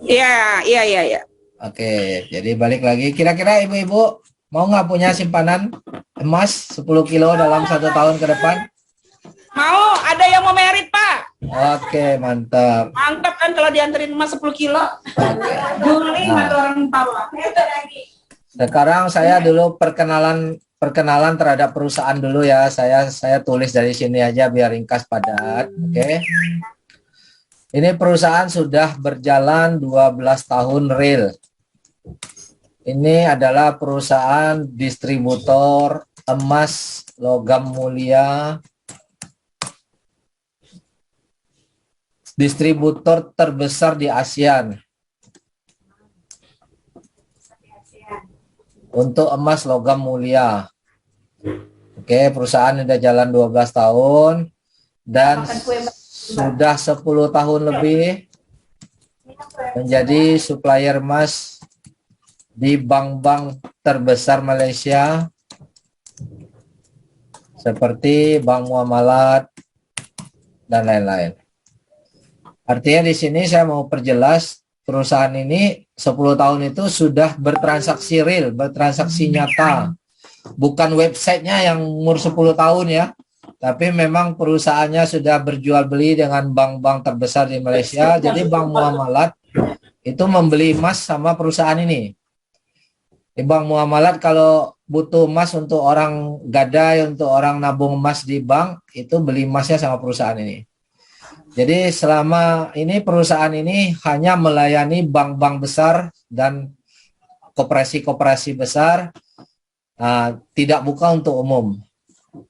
Iya, iya, iya, iya. Oke, jadi balik lagi. Kira-kira ibu-ibu mau nggak punya simpanan emas 10 kilo dalam 1 tahun ke depan? Mau, ada yang mau merit, Pak. Oke, mantap. Mantap kan kalau dianterin emas 10 kilo. Oke. Guling Nah, atau orang bawa. sekarang saya dulu perkenalan terhadap perusahaan dulu ya. Saya tulis dari sini aja biar ringkas padat. Oke. Ini perusahaan sudah berjalan 12 tahun real. Ini adalah perusahaan distributor emas logam mulia, distributor terbesar di ASEAN untuk emas logam mulia. Oke, perusahaan sudah jalan 12 tahun dan sudah 10 tahun lebih menjadi supplier emas di bank-bank terbesar Malaysia seperti Bank Muamalat dan lain-lain. Artinya di sini saya mau perjelas perusahaan ini 10 tahun itu sudah bertransaksi real, bertransaksi nyata. Bukan websitenya yang umur 10 tahun ya, tapi memang perusahaannya sudah berjual beli dengan bank-bank terbesar di Malaysia. Jadi Bank Muamalat itu membeli emas sama perusahaan ini. Di Bank Muamalat kalau butuh emas untuk orang gadai, untuk orang nabung emas di bank, itu beli emasnya sama perusahaan ini. Jadi selama ini perusahaan ini hanya melayani bank-bank besar dan koperasi-koperasi besar, tidak buka untuk umum.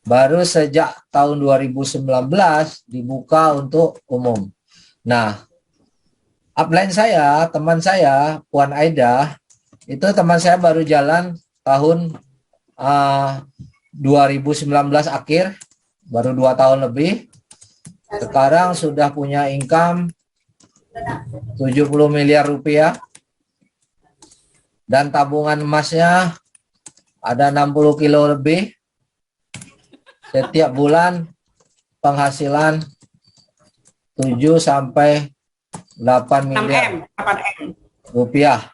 Baru sejak tahun 2019 dibuka untuk umum. Nah, upline saya, teman saya, Puan Aida, itu teman saya baru jalan tahun 2019 akhir, baru 2 tahun lebih. Sekarang sudah punya income 70 miliar rupiah dan tabungan emasnya ada 60 kilo lebih. Setiap bulan penghasilan 7 sampai 8 miliar rupiah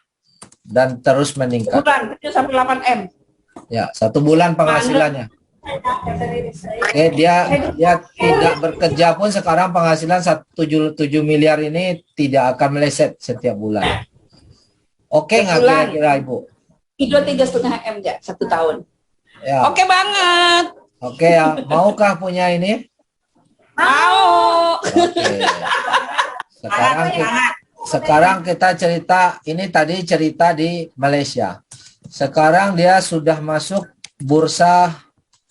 dan terus meningkat. Bulan 7 sampai 8 M. Ya, 1 bulan penghasilannya. Oke, dia tidak bekerja pun sekarang penghasilan 7 miliar ini tidak akan meleset setiap bulan. Oke nggak kira-kira Ibu? Itu 3,5 M ya, 1 tahun. Ya. Oke banget. Oke ya, maukah punya ini? Mau. Oke. Sekarang kita cerita, ini tadi cerita di Malaysia. Sekarang dia sudah masuk bursa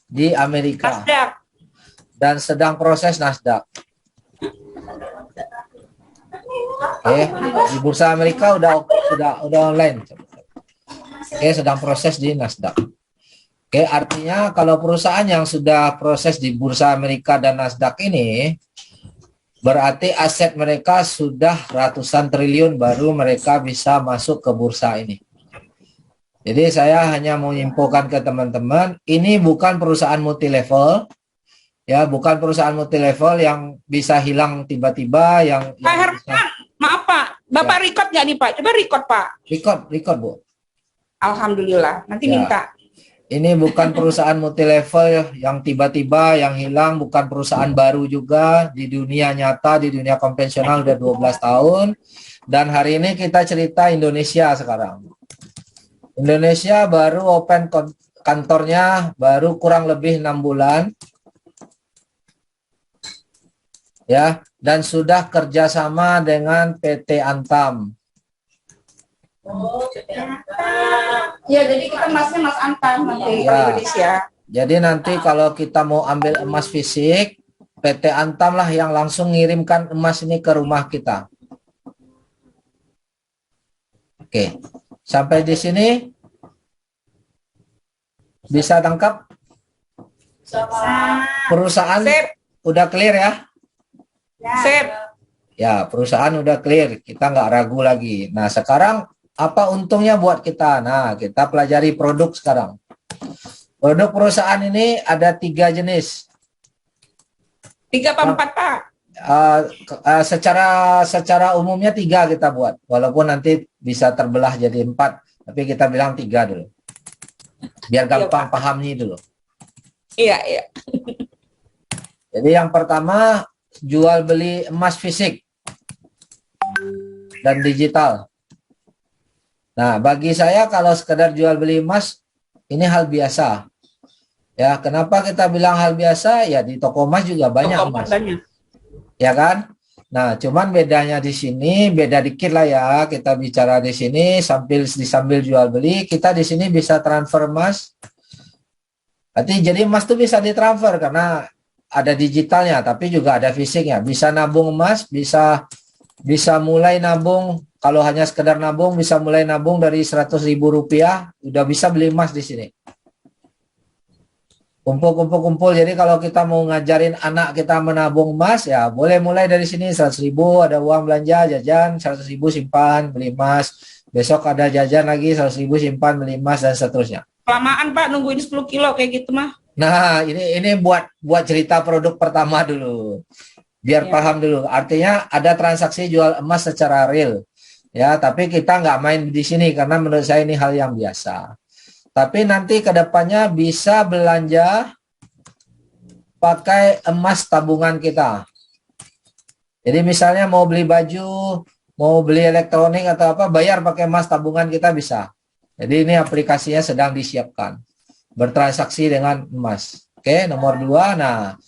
di Amerika. Nasdaq. Dan sedang proses Nasdaq. Oke, di bursa Amerika udah online. Oke, sedang proses di Nasdaq. Oke, artinya kalau perusahaan yang sudah proses di bursa Amerika dan Nasdaq ini, berarti aset mereka sudah ratusan triliun baru mereka bisa masuk ke bursa ini. Jadi saya hanya mau menginfokan ke teman-teman, ini bukan perusahaan multilevel, ya, bukan perusahaan multilevel yang bisa hilang tiba-tiba, yang Pak Herman, maaf Pak, Bapak ya. Record nggak nih Pak? Coba record Pak. Record Bu. Alhamdulillah, nanti ya. Minta. Ini bukan perusahaan multilevel yang tiba-tiba yang hilang, bukan perusahaan baru juga di dunia nyata, di dunia konvensional udah 12 tahun. Dan hari ini kita cerita Indonesia sekarang. Indonesia baru open kantornya baru kurang lebih 6 bulan. Ya, dan sudah kerjasama dengan PT Antam. Oh, ya, jadi kita emasnya Mas Antam nanti ya. Indonesia. Jadi nanti kalau kita mau ambil emas fisik, PT Antam lah yang langsung ngirimkan emas ini ke rumah kita. Oke, sampai di sini bisa tangkap? Perusahaan udah clear ya? Sip. Ya, perusahaan udah clear, kita nggak ragu lagi. Nah, sekarang apa untungnya buat kita? Nah, kita pelajari produk sekarang. Produk perusahaan ini ada 3 jenis. 3 apa 4, Pak? secara umumnya 3 kita buat, walaupun nanti bisa terbelah jadi 4, tapi kita bilang 3 dulu, biar gampang pahamnya dulu. Iya, iya. Jadi yang pertama, jual beli emas fisik dan digital. Nah, bagi saya kalau sekedar jual beli emas, ini hal biasa. Ya, kenapa kita bilang hal biasa? Ya, di toko emas juga banyak emas. Ya kan? Nah, cuman bedanya di sini, beda dikit lah ya. Kita bicara di sini sambil jual beli, kita di sini bisa transfer emas. Berarti jadi emas itu bisa ditransfer karena ada digitalnya, tapi juga ada fisiknya. Bisa nabung emas, bisa mulai nabung. Kalau hanya sekedar nabung, bisa mulai nabung dari 100.000 rupiah, udah bisa beli emas di sini. Kumpul. Jadi kalau kita mau ngajarin anak kita menabung emas, ya boleh mulai dari sini 100.000, ada uang belanja, jajan, 100.000 simpan, beli emas. Besok ada jajan lagi 100.000 simpan, beli emas, dan seterusnya. Kelamaan Pak, nungguin 10 kilo kayak gitu mah. Nah, ini buat cerita produk pertama dulu. Biar paham dulu. Artinya ada transaksi jual emas secara real. Ya, tapi kita nggak main di sini karena menurut saya ini hal yang biasa. Tapi nanti kedepannya bisa belanja pakai emas tabungan kita. Jadi misalnya mau beli baju, mau beli elektronik atau apa, bayar pakai emas tabungan kita bisa. Jadi ini aplikasinya sedang disiapkan. Bertransaksi dengan emas. Oke, nomor 2. Nah,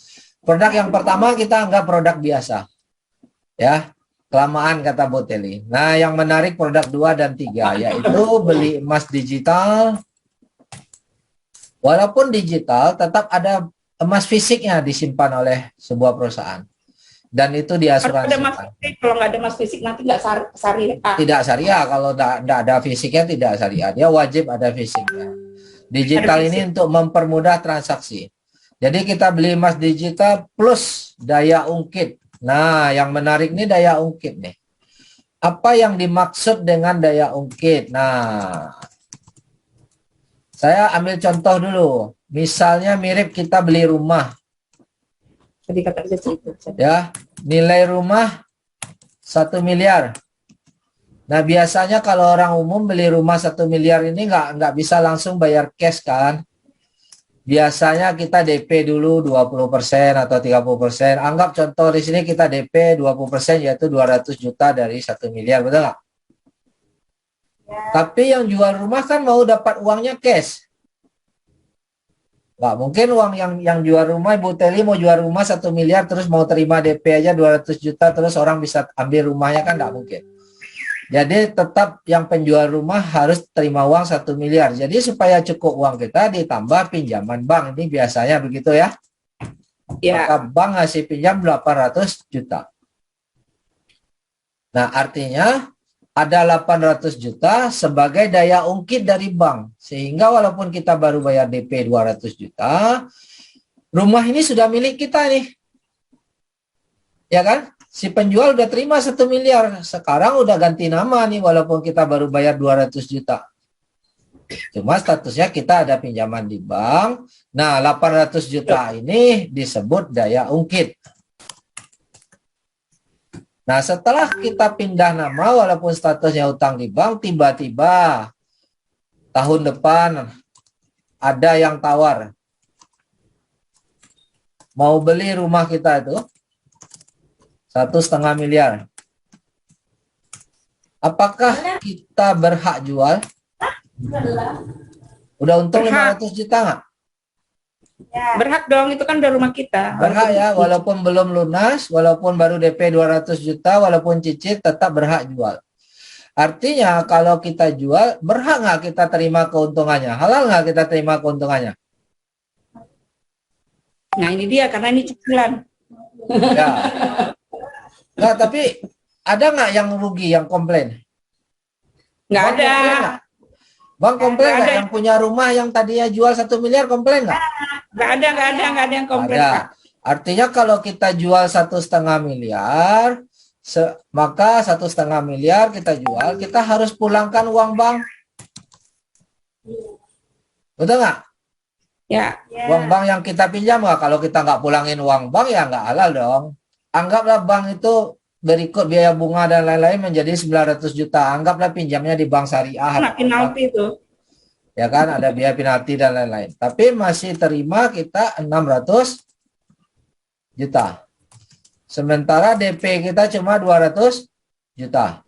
produk yang pertama kita anggap produk biasa. Ya, kelamaan kata Boteli. Nah, yang menarik produk 2 dan 3, yaitu beli emas digital. Walaupun digital, tetap ada emas fisiknya disimpan oleh sebuah perusahaan. Dan itu diasuransikan. Kalau nggak ada emas fisik nanti nggak syariah. Tidak syariah, kalau tidak ada fisiknya tidak syariah. Dia wajib ada fisiknya. Digital ini untuk mempermudah transaksi. Jadi kita beli emas digital plus daya ungkit. Nah, yang menarik nih daya ungkit nih. Apa yang dimaksud dengan daya ungkit? Nah, saya ambil contoh dulu. Misalnya mirip kita beli rumah. Ya, nilai rumah 1 miliar. Nah, biasanya kalau orang umum beli rumah 1 miliar ini nggak bisa langsung bayar cash kan. Biasanya kita DP dulu 20% atau 30%. Anggap contoh di sini kita DP 20%, yaitu 200 juta dari 1 miliar, betul nggak? Ya. Tapi yang jual rumah kan mau dapat uangnya cash. Nggak mungkin uang yang jual rumah, Ibu Teli mau jual rumah 1 miliar terus mau terima DP aja 200 juta terus orang bisa ambil rumahnya, kan nggak mungkin. Jadi tetap yang penjual rumah harus terima uang 1 miliar. Jadi supaya cukup uang kita ditambah pinjaman bank. Ini biasanya begitu ya. Maka bank ngasih pinjam 800 juta. Nah, artinya ada 800 juta sebagai daya ungkit dari bank. Sehingga walaupun kita baru bayar DP 200 juta, rumah ini sudah milik kita nih. Ya kan? Si penjual udah terima 1 miliar. Sekarang udah ganti nama nih walaupun kita baru bayar 200 juta. Cuma statusnya kita ada pinjaman di bank. Nah, 800 juta ini disebut daya ungkit. Nah, setelah kita pindah nama walaupun statusnya utang di bank, tiba-tiba tahun depan ada yang tawar. Mau beli rumah kita itu 1,5 miliar. Apakah kita berhak jual? Udah untung 500 juta nggak? Ya. Berhak dong, itu kan udah rumah kita. Berhak ya, walaupun belum lunas, walaupun baru DP 200 juta, walaupun cicil tetap berhak jual. Artinya kalau kita jual, berhak nggak kita terima keuntungannya? Halal nggak kita terima keuntungannya? Nah ini dia, karena ini cicilan. Ya. Nggak, tapi ada nggak yang rugi, yang komplain? Nggak ada. Bang komplain nggak? Yang punya rumah yang tadinya jual 1 miliar komplain nggak? Nggak ada yang komplain. Ada. Artinya kalau kita jual 1,5 miliar, maka 1,5 miliar kita jual, kita harus pulangkan uang bank. Betul nggak? Ya. Uang bank yang kita pinjam nggak? Kalau kita nggak pulangin uang bank ya nggak halal dong. anggaplah bank itu berikut biaya bunga dan lain-lain menjadi 900 juta. Anggaplah pinjamnya di bank syariah. Kena penalti itu. Ya kan, ada biaya penalti dan lain-lain. Tapi masih terima kita 600 juta. Sementara DP kita cuma 200 juta.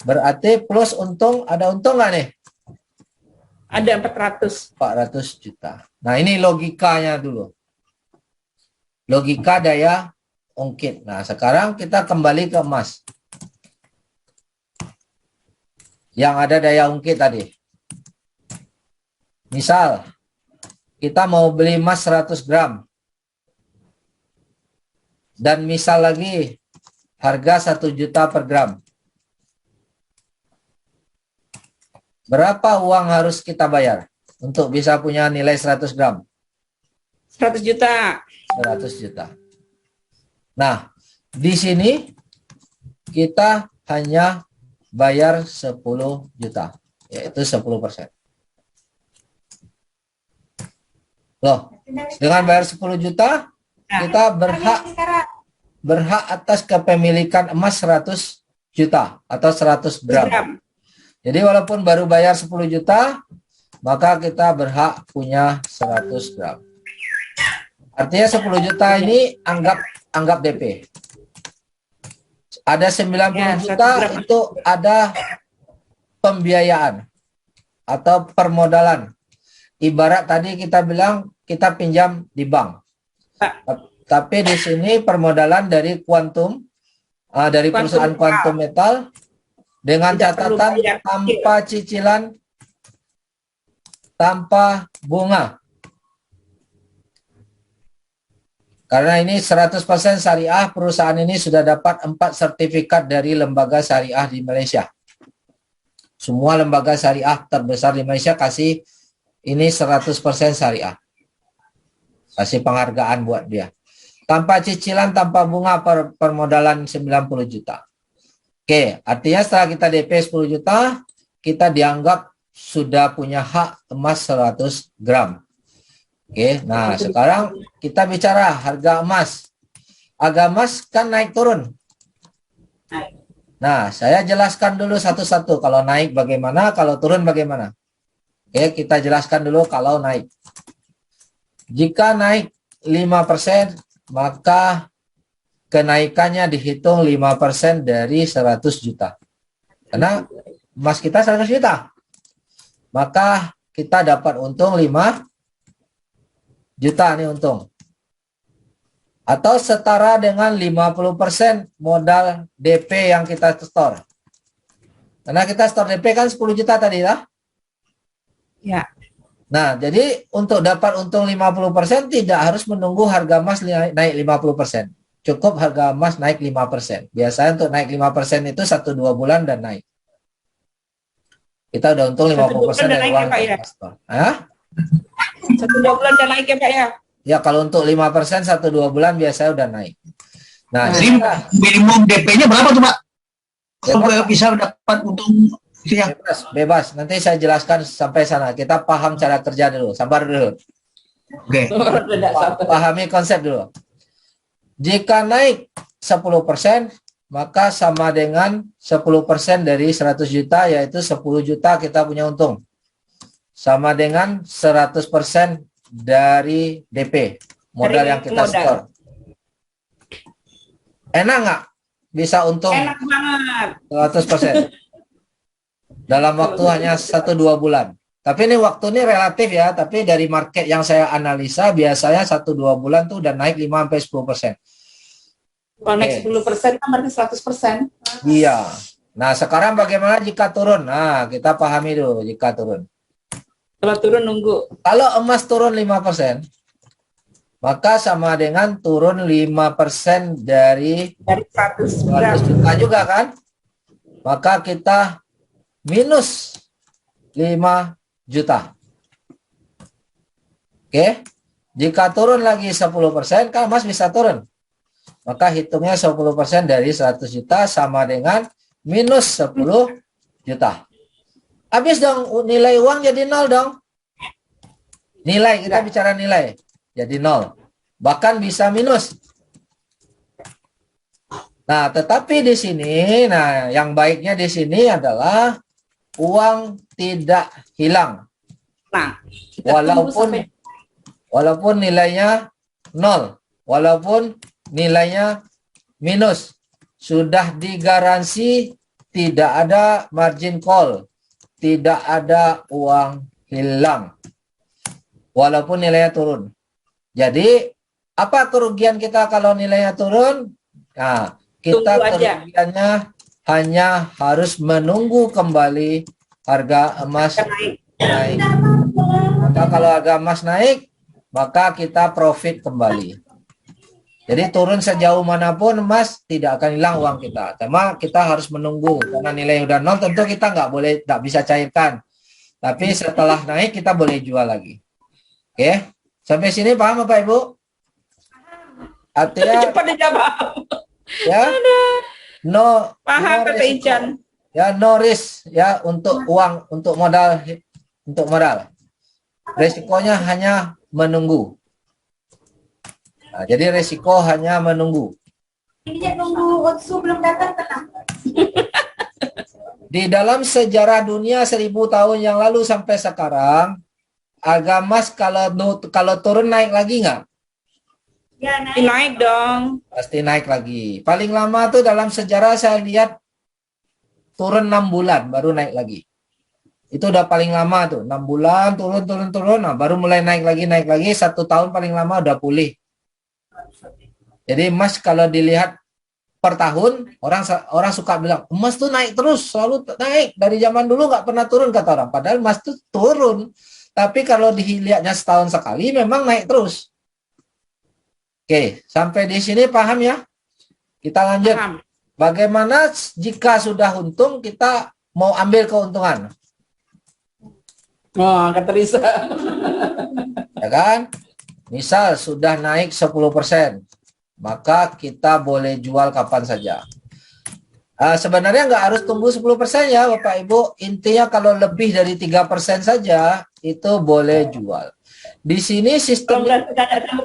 Berarti plus untung, ada untung nggak nih? Ada 400 juta. Nah, ini logikanya dulu. Logika daya ungkit. Nah, sekarang kita kembali ke emas. Yang ada daya ungkit tadi. Misal, kita mau beli emas 100 gram. Dan misal lagi, harga 1 juta per gram. Berapa uang harus kita bayar untuk bisa punya nilai 100 gram? 100 juta. 100 juta. Nah, di sini kita hanya bayar 10 juta, yaitu 10%. Loh, dengan bayar 10 juta, kita berhak atas kepemilikan emas 100 juta atau 100 gram. Jadi walaupun baru bayar 10 juta, maka kita berhak punya 100 gram. Artinya 10 juta ini anggap DP. Ada 90 juta itu ada pembiayaan atau permodalan. Ibarat tadi kita bilang kita pinjam di bank. Tapi di sini permodalan dari kuantum, dari perusahaan kuantum metal dengan catatan tanpa cicilan, tanpa bunga. Karena ini 100% syariah, perusahaan ini sudah dapat 4 sertifikat dari lembaga syariah di Malaysia. Semua lembaga syariah terbesar di Malaysia kasih ini 100% syariah. Kasih penghargaan buat dia. Tanpa cicilan, tanpa bunga, permodalan 90 juta. Oke, artinya setelah kita DP 10 juta, kita dianggap sudah punya hak emas 100 gram. Oke, nah sekarang kita bicara harga emas. Harga emas kan naik turun. Nah, saya jelaskan dulu satu-satu. Kalau naik bagaimana, kalau turun bagaimana. Oke, kita jelaskan dulu kalau naik. Jika naik 5%, maka kenaikannya dihitung 5% dari 100 juta. Karena emas kita 100 juta. Maka kita dapat untung 5 juta nih untung. Atau setara dengan 50% modal DP yang kita store. Karena kita store DP kan 10 juta tadi lah. Ya. Nah, jadi untuk dapat untung 50% tidak harus menunggu harga emas naik 50%. Cukup harga emas naik 5%. Biasanya untuk naik 5% itu 1-2 bulan dan naik. Kita udah untung 50% dari uang kita store. Hah? 1-2 bulan udah naik ya Pak ya? Ya, kalau untuk 5% 1-2 bulan biasanya udah naik. Nah, jadi minimum DP-nya berapa tuh Pak? Kalau bisa dapat untung ya. Bebas. Nanti saya jelaskan sampai sana. Kita paham cara kerja dulu. Sabar dulu. Oke. Pahami konsep dulu. Jika naik 10%, maka sama dengan 10% dari 100 juta, yaitu 10 juta kita punya untung. Sama dengan 100% dari DP, modal yang kita store. Enak nggak? Bisa untung? Enak banget. 100%. Dalam waktu hanya 1-2 bulan. Tapi ini waktu ini relatif ya, tapi dari market yang saya analisa, biasanya 1-2 bulan tuh udah naik 5-10%. Kalau naik 10% kan berarti 100%. Iya. Nah, sekarang bagaimana jika turun? Nah, kita pahami dulu jika turun. Kalau turun nunggu. Kalau emas turun 5%, maka sama dengan turun 5% dari 100 juta juga kan? Maka kita minus 5 juta. Oke. Jika turun lagi 10%, kan emas bisa turun. Maka hitungnya 10% dari 100 juta sama dengan minus 10 juta. Habis dong, nilai uang jadi 0 dong. Nilai, kita bicara nilai. Jadi 0. Bahkan bisa minus. Nah, tetapi di sini, nah yang baiknya di sini adalah uang tidak hilang Nah, kita tunggu sampai walaupun nilainya 0, walaupun nilainya minus, sudah digaransi tidak ada margin call, tidak ada uang hilang, walaupun nilainya turun. Jadi, apa kerugian kita kalau nilainya turun? Nah, kita kerugiannya hanya harus menunggu kembali harga emas naik. Maka kalau harga emas naik, maka kita profit kembali. Jadi turun sejauh manapun emas tidak akan hilang uang kita. Cuma kita harus menunggu karena nilai udah 0 tentu kita nggak bisa cairkan. Tapi setelah naik kita boleh jual lagi. Oke, sampai sini paham Bapak Ibu? Artinya cepat dijawab. Ya, Paham Kata Ican. Ya, no risk ya untuk uang, untuk modal, Resikonya hanya menunggu. Nah, jadi resiko hanya menunggu. Ini nunggu Otsu belum datang tenang. Di dalam sejarah dunia 1000 tahun yang lalu sampai sekarang, harga emas kalau turun naik lagi nggak? Ya, naik dong. Pasti naik lagi. Paling lama tuh dalam sejarah saya lihat turun 6 bulan baru naik lagi. Itu udah paling lama tuh, 6 bulan turun, nah baru mulai naik lagi, 1 tahun paling lama udah pulih. Jadi emas kalau dilihat per tahun, orang suka bilang emas tuh naik terus, selalu naik dari zaman dulu nggak pernah turun kata orang. Padahal emas tuh turun, tapi kalau dilihatnya setahun sekali memang naik terus. Oke, sampai di sini paham ya? Kita lanjut. Paham. Bagaimana jika sudah untung kita mau ambil keuntungan? Oh, kata Risa. Ya kan? Misal sudah naik 10%, maka kita boleh jual kapan saja. Sebenarnya nggak harus tunggu 10% ya Bapak Ibu. Intinya kalau lebih dari 3% saja, itu boleh jual. Di sini sistemnya,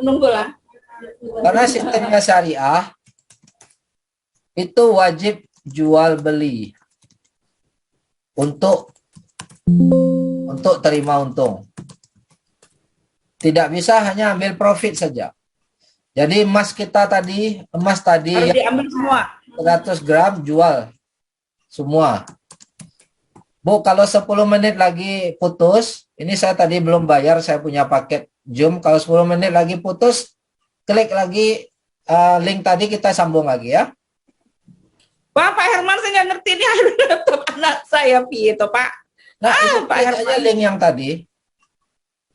nunggu lah. karena sistemnya syariah, itu wajib jual beli untuk terima untung. Tidak bisa hanya ambil profit saja. Jadi emas tadi harus diambil semua. 100 gram jual semua. Bu, kalau 10 menit lagi putus, ini saya tadi belum bayar, saya punya paket Zoom. Kalau 10 menit lagi putus, klik lagi link tadi, kita sambung lagi ya. Pak Herman, saya nggak ngerti ini laptop anak saya itu Pak. Nah, itu Pak Herman aja link yang tadi.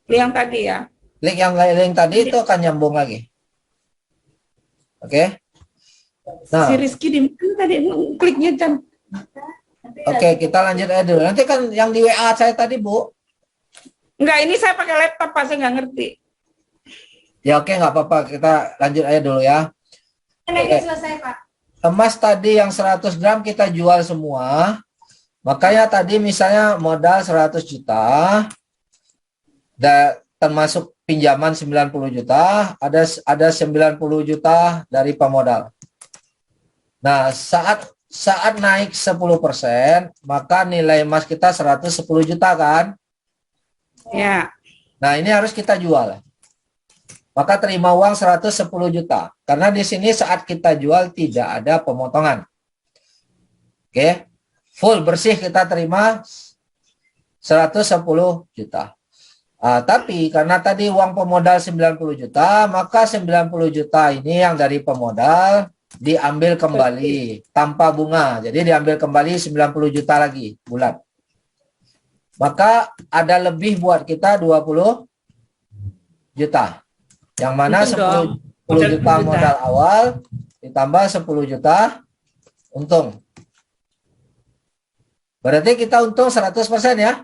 Link yang tadi ya. Link tadi itu akan nyambung lagi. Oke. Nah, si Rizky di mana tadi kliknya Chan. Oke, kita lanjut aja dulu. Nanti kan yang di WA saya tadi, Bu. Enggak, ini saya pakai laptop Pak, saya nggak ngerti. Ya oke, nggak apa-apa. Kita lanjut aja dulu ya. Ini selesai Pak. Emas tadi yang 100 gram kita jual semua. Makanya tadi misalnya modal 100 juta. Termasuk pinjaman 90 juta. Ada 90 juta dari pemodal. Nah, saat naik 10%, maka nilai emas kita 110 juta kan? Ya. Nah, ini harus kita jual. Maka terima uang 110 juta. Karena di sini saat kita jual tidak ada pemotongan. Oke. Full bersih kita terima 110 juta. Tapi karena tadi uang pemodal 90 juta, maka 90 juta ini yang dari pemodal diambil kembali tanpa bunga. Jadi diambil kembali 90 juta lagi bulan. Maka ada lebih buat kita 20 juta. Yang mana 10 juta modal awal ditambah 10 juta untung. Berarti kita untung 100% ya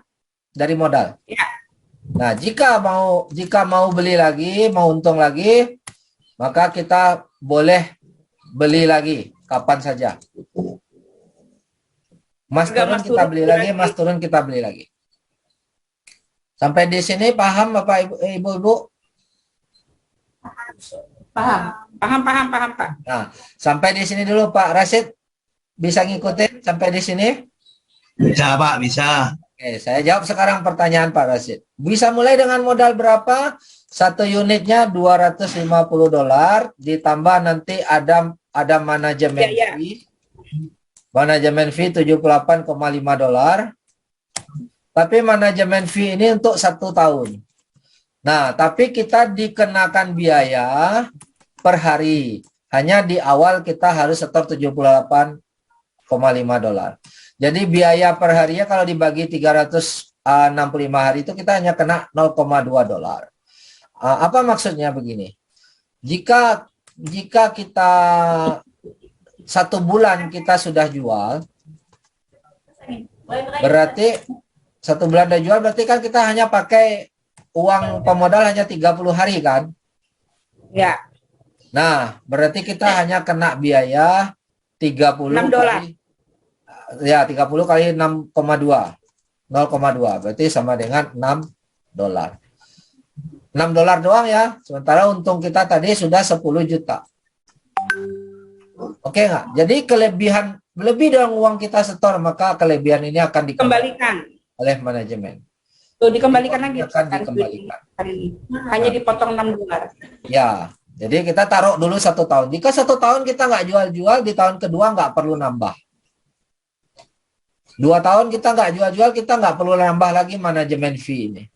dari modal. Ya. Nah, jika mau beli lagi, mau untung lagi, maka kita boleh beli lagi kapan saja. Mas turun kita beli lagi, Mas turun kita beli lagi. Sampai di sini paham Bapak Ibu? Paham, Pak. Nah, sampai di sini dulu Pak Rasid. Bisa ngikutin sampai di sini? Bisa Pak, bisa. Oke, saya jawab sekarang pertanyaan Pak Rasid. Bisa mulai dengan modal berapa? Satu unitnya $250, ditambah nanti ada manajemen fee. Manajemen fee $78,5. Tapi manajemen fee ini untuk 1 tahun. Nah, tapi kita dikenakan biaya per hari. Hanya di awal kita harus setor $78,5. Jadi biaya per harinya kalau dibagi 365 hari itu kita hanya kena $0,2. Apa maksudnya begini? Jika kita 1 bulan kita sudah jual, berarti 1 bulan udah jual, berarti kan kita hanya pakai uang pemodal hanya 30 hari kan? Ya. Nah, berarti kita hanya kena biaya 30 $6. Ya, 30 kali 6,2. 0,2 berarti sama dengan $6. $6 doang ya. Sementara untung kita tadi sudah 10 juta. Oke nggak? Jadi kelebihan lebih dari uang kita setor, maka kelebihan ini akan dikembalikan oleh manajemen. Tuh dikembalikan lagi. Akan dikembalikan. Hanya dipotong $6. Ya, jadi kita taruh dulu 1 tahun. Jika 1 tahun kita nggak jual-jual, di tahun kedua nggak perlu nambah. 2 tahun kita nggak jual-jual, kita nggak perlu nambah lagi manajemen fee ini.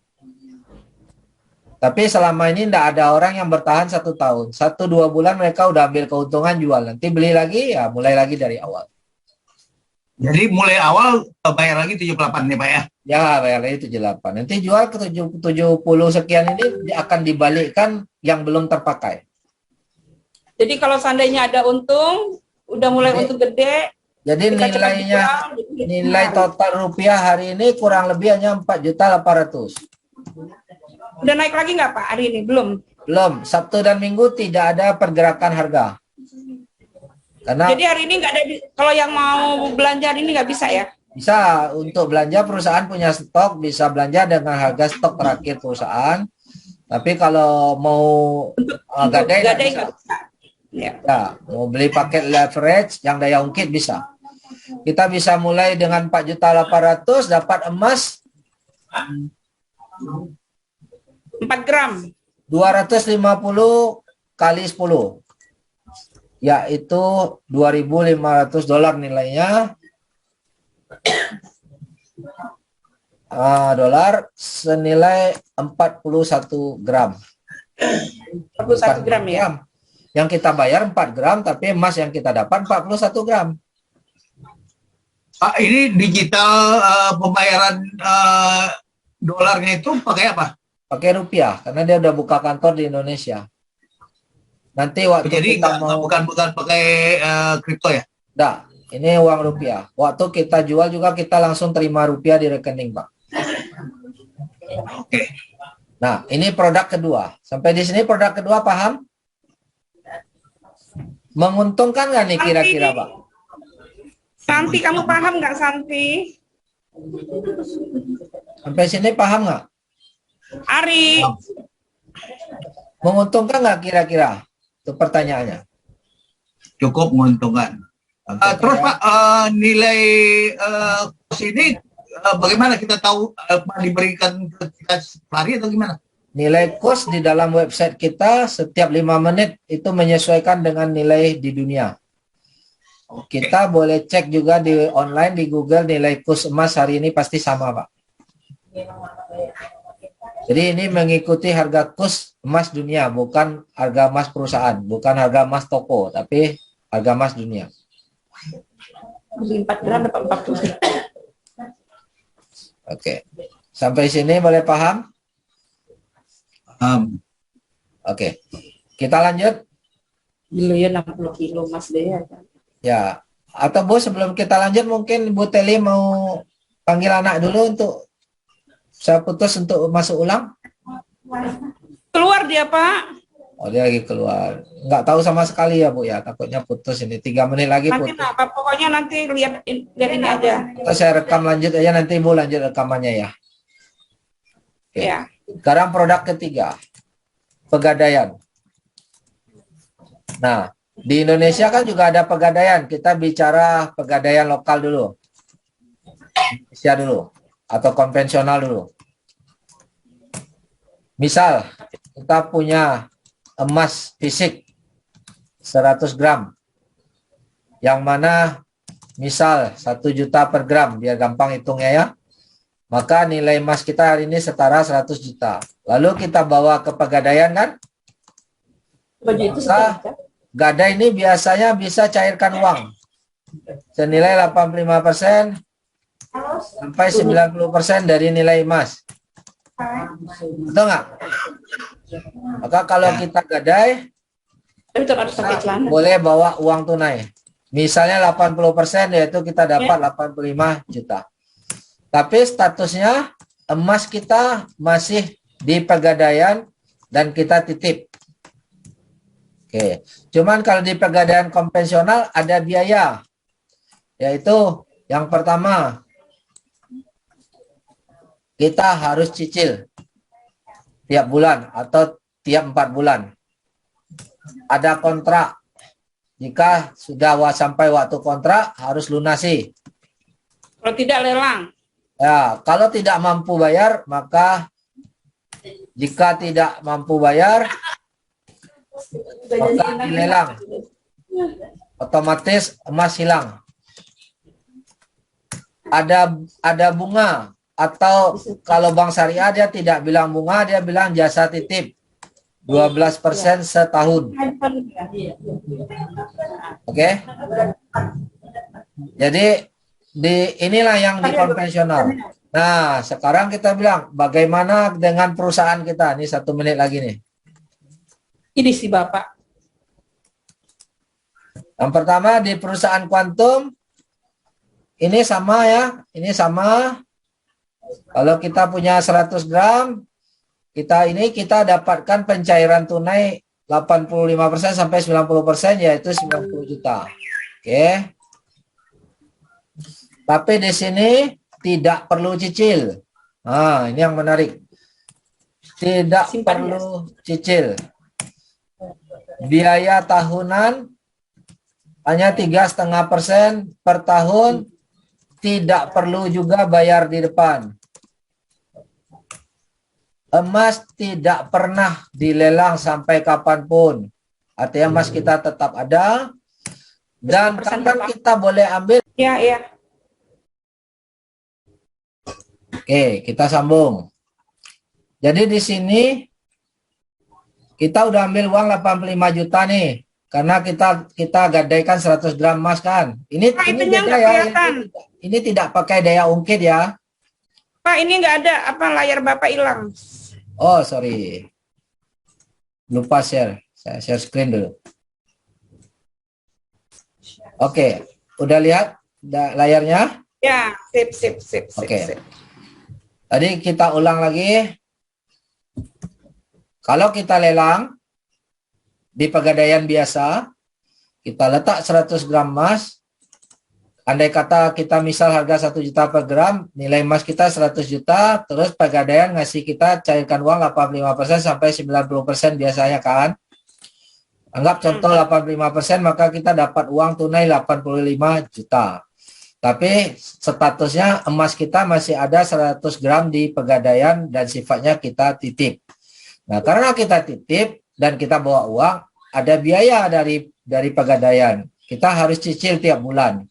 Tapi selama ini tidak ada orang yang bertahan 1 tahun. 1-2 bulan mereka udah ambil keuntungan jual. Nanti beli lagi, ya mulai lagi dari awal. Jadi mulai awal bayar lagi 78 nih Pak ya? Ya, bayar lagi 78. Nanti jual ke 70 sekian ini akan dibalikkan yang belum terpakai. Jadi kalau seandainya ada untung, udah mulai untung gede. Jadi nilai total rupiah hari ini kurang lebih hanya 4.800.000. Udah naik lagi nggak Pak hari ini? Belum. Belum. Sabtu dan Minggu tidak ada pergerakan harga. Karena jadi hari ini nggak ada. Kalau yang mau belanja hari ini nggak bisa ya? Bisa. Untuk belanja perusahaan punya stok, bisa belanja dengan harga stok terakhir perusahaan. Tapi kalau mau gadai nggak bisa. Ya, mau beli paket leverage yang daya ungkit bisa. Kita bisa mulai dengan 4.800.000 dapat emas 4 gram. 250 kali 10. Yaitu $2.500 nilainya. Dolar senilai 41 gram. 41 gram ya. Yang kita bayar 4 gram, tapi emas yang kita dapat 41 gram. Pak, ini digital pembayaran dolarnya itu pakai apa? Pakai rupiah, karena dia udah buka kantor di Indonesia. Nanti waktu jadi kita mau bukan pakai kripto ya? Enggak, ini uang rupiah. Waktu kita jual juga kita langsung terima rupiah di rekening, Pak. Oke. Nah, ini produk kedua. Sampai di sini produk kedua paham? Menguntungkan nggak nih kira-kira, Pak? Santi, kamu paham nggak Santi? Sampai sini paham nggak? Ari. Menguntungkan nggak kira-kira? Itu pertanyaannya. Cukup menguntungkan. Terus Pak, nilai ini bagaimana kita tahu diberikan ke kita hari atau gimana? Nilai kurs di dalam website kita setiap 5 menit itu menyesuaikan dengan nilai di dunia. Kita boleh cek juga di online di Google nilai kurs emas hari ini pasti sama, Pak. Jadi ini mengikuti harga kurs emas dunia, bukan harga emas perusahaan, bukan harga emas toko, tapi harga emas dunia. 4 gram dapat 40. Oke. Sampai sini boleh paham? Oke. Kita lanjut. Gila ya 60 kilo emas deh ya. Ya. Atau Bu, sebelum kita lanjut mungkin Bu Teli mau panggil anak dulu untuk saya putus untuk masuk ulang. Keluar dia, Pak. Oh, dia lagi keluar. Nggak tahu sama sekali ya, Bu ya. Takutnya putus ini. 3 menit lagi Nanti putus. apa? Pokoknya nanti lihat ini aja. Atau saya rekam lanjut aja, nanti Bu lanjut rekamannya ya. Oke. Ya. Sekarang produk ketiga. Pegadaian. Nah, di Indonesia kan juga ada pegadaian. Kita bicara pegadaian lokal dulu. Indonesia dulu. Atau konvensional dulu. Misal, kita punya emas fisik 100 gram. Yang mana misal 1 juta per gram. Biar gampang hitungnya ya. Maka nilai emas kita hari ini setara 100 juta. Lalu kita bawa ke pegadaian kan? Baju itu Maka gadai ini biasanya bisa cairkan uang senilai 85% sampai 90% dari nilai emas. Betul nggak? Maka kalau kita gadai boleh bawa uang tunai. Misalnya 80% yaitu kita dapat 85 juta. Tapi statusnya emas kita masih di pegadaian dan kita titip. Oke, cuman kalau di pegadaian konvensional ada biaya, yaitu yang pertama kita harus cicil tiap bulan atau tiap 4 bulan. Ada kontrak, jika sudah sampai waktu kontrak harus lunasi. Kalau tidak lelang. Ya, kalau tidak mampu bayar maka jika tidak mampu bayar maka dilelang, otomatis emas hilang. Ada bunga, atau kalau bank syariah dia tidak bilang bunga, dia bilang jasa titip 12% setahun. Oke. Jadi inilah yang di konvensional. Nah, sekarang kita bilang bagaimana dengan perusahaan kita? Ini 1 menit lagi nih. Ini si Bapak. Yang pertama di perusahaan kuantum ini sama ya, ini sama. Kalau kita punya 100 gram, kita dapatkan pencairan tunai 85% sampai 90% yaitu 90 juta. Oke. Tapi di sini tidak perlu cicil. Nah, ini yang menarik. Tidak perlu cicil. Biaya tahunan hanya 3,5% per tahun, tidak perlu juga bayar di depan. Emas tidak pernah dilelang sampai kapanpun. Artinya emas kita tetap ada. Dan kapan kita boleh ambil? Iya, iya. Oke, kita sambung. Jadi di sini kita udah ambil uang 85 juta nih. Karena kita gadaikan 100 gram emas kan. Ini beda ya. Ini tidak pakai daya ungkit ya. Pak, ini nggak ada layar Bapak hilang. Oh, sorry. Lupa share. Saya share screen dulu. Oke, udah lihat layarnya? Ya, sip. Oke. Tadi kita ulang lagi. Kalau kita lelang di pegadaian biasa, kita letak 100 gram emas. Andai kata kita misal harga 1 juta per gram, nilai emas kita 100 juta, terus pegadaian ngasih kita cairkan uang 85% sampai 90% biasanya kan. Anggap contoh 85%, maka kita dapat uang tunai 85 juta. Tapi statusnya emas kita masih ada 100 gram di pegadaian dan sifatnya kita titip. Nah, karena kita titip dan kita bawa uang, ada biaya dari pegadaian. Kita harus cicil tiap bulan.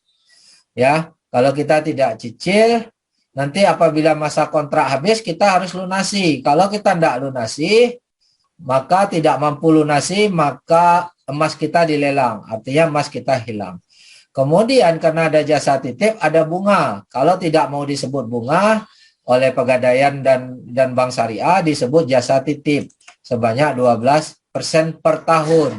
Ya, kalau kita tidak cicil, nanti apabila masa kontrak habis kita harus lunasi. Kalau kita tidak lunasi, maka tidak mampu lunasi, maka emas kita dilelang. Artinya emas kita hilang. Kemudian karena ada jasa titip, ada bunga. Kalau tidak mau disebut bunga oleh pegadaian dan bank syariah, disebut jasa titip sebanyak 12% per tahun.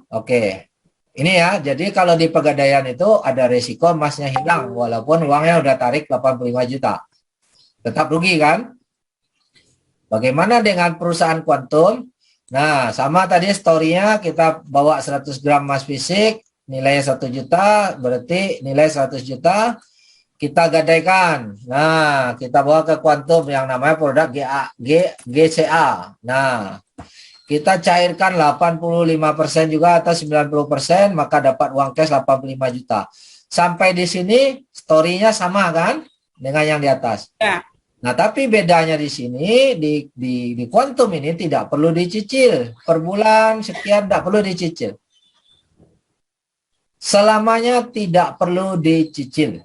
Oke. Ini ya, jadi kalau di pegadaian itu ada resiko emasnya hilang walaupun uangnya udah tarik 85 juta. Tetap rugi kan? Bagaimana dengan perusahaan kuantum? Nah, sama tadi story-nya kita bawa 100 gram emas fisik, nilainya 1 juta, berarti nilai 100 juta kita gadaikan. Nah, kita bawa ke kuantum yang namanya produk GCA. Nah, kita cairkan 85% juga atau 90%, maka dapat uang cash 85 juta. Sampai di sini story-nya sama kan dengan yang di atas. Ya. Nah, tapi bedanya di sini di Quantum ini tidak perlu dicicil. Per bulan sekian tidak perlu dicicil. Selamanya tidak perlu dicicil.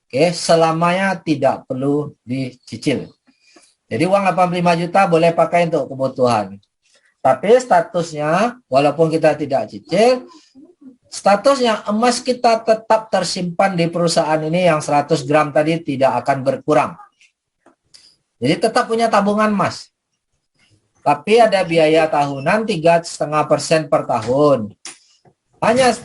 Oke, selamanya tidak perlu dicicil. Jadi uang 85 juta boleh pakai untuk kebutuhan. Tapi statusnya, walaupun kita tidak cicil, statusnya emas kita tetap tersimpan di perusahaan ini yang 100 gram tadi tidak akan berkurang. Jadi tetap punya tabungan emas. Tapi ada biaya tahunan 3,5% per tahun.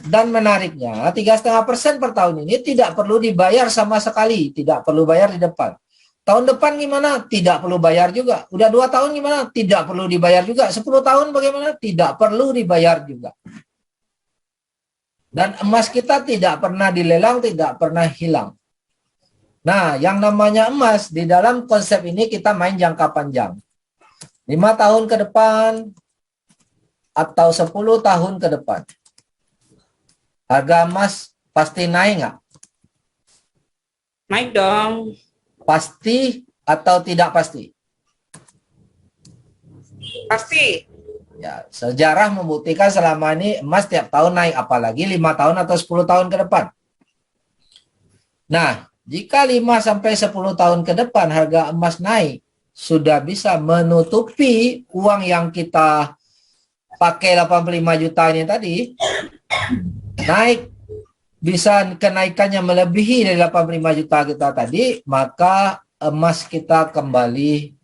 Dan menariknya 3,5% per tahun ini tidak perlu dibayar sama sekali, tidak perlu bayar di depan. Tahun depan gimana? Tidak perlu bayar juga. Udah 2 tahun gimana? Tidak perlu dibayar juga. 10 tahun bagaimana? Tidak perlu dibayar juga. Dan emas kita tidak pernah dilelang, tidak pernah hilang. Nah, yang namanya emas di dalam konsep ini kita main jangka panjang. 5 tahun ke depan atau 10 tahun ke depan. Harga emas pasti naik nggak? Naik dong. Pasti atau tidak pasti? Pasti. Ya, sejarah membuktikan selama ini emas tiap tahun naik, apalagi 5 tahun atau 10 tahun ke depan. Nah, jika 5 sampai 10 tahun ke depan harga emas naik, sudah bisa menutupi uang yang kita pakai 85 juta ini tadi, naik, bisa kenaikannya melebihi dari 85 juta kita tadi, maka emas kita kembali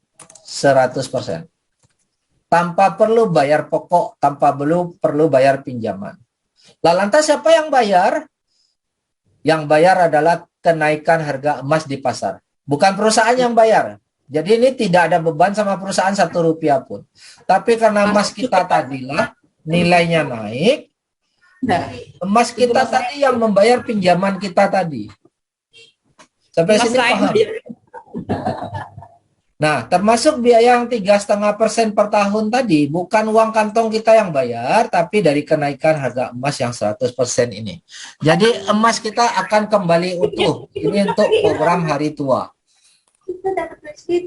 100%. Tanpa perlu bayar pokok, tanpa perlu bayar pinjaman. Lah lantas siapa yang bayar? Yang bayar adalah kenaikan harga emas di pasar. Bukan perusahaan yang bayar. Jadi ini tidak ada beban sama perusahaan 1 rupiah pun. Tapi karena emas kita tadilah nilainya naik, emas kita tadi yang membayar pinjaman kita tadi. Sampai sini paham? Nah, termasuk biaya yang 3,5% per tahun tadi, bukan uang kantong kita yang bayar, tapi dari kenaikan harga emas yang 100% ini. Jadi emas kita akan kembali utuh. Ini untuk program hari tua.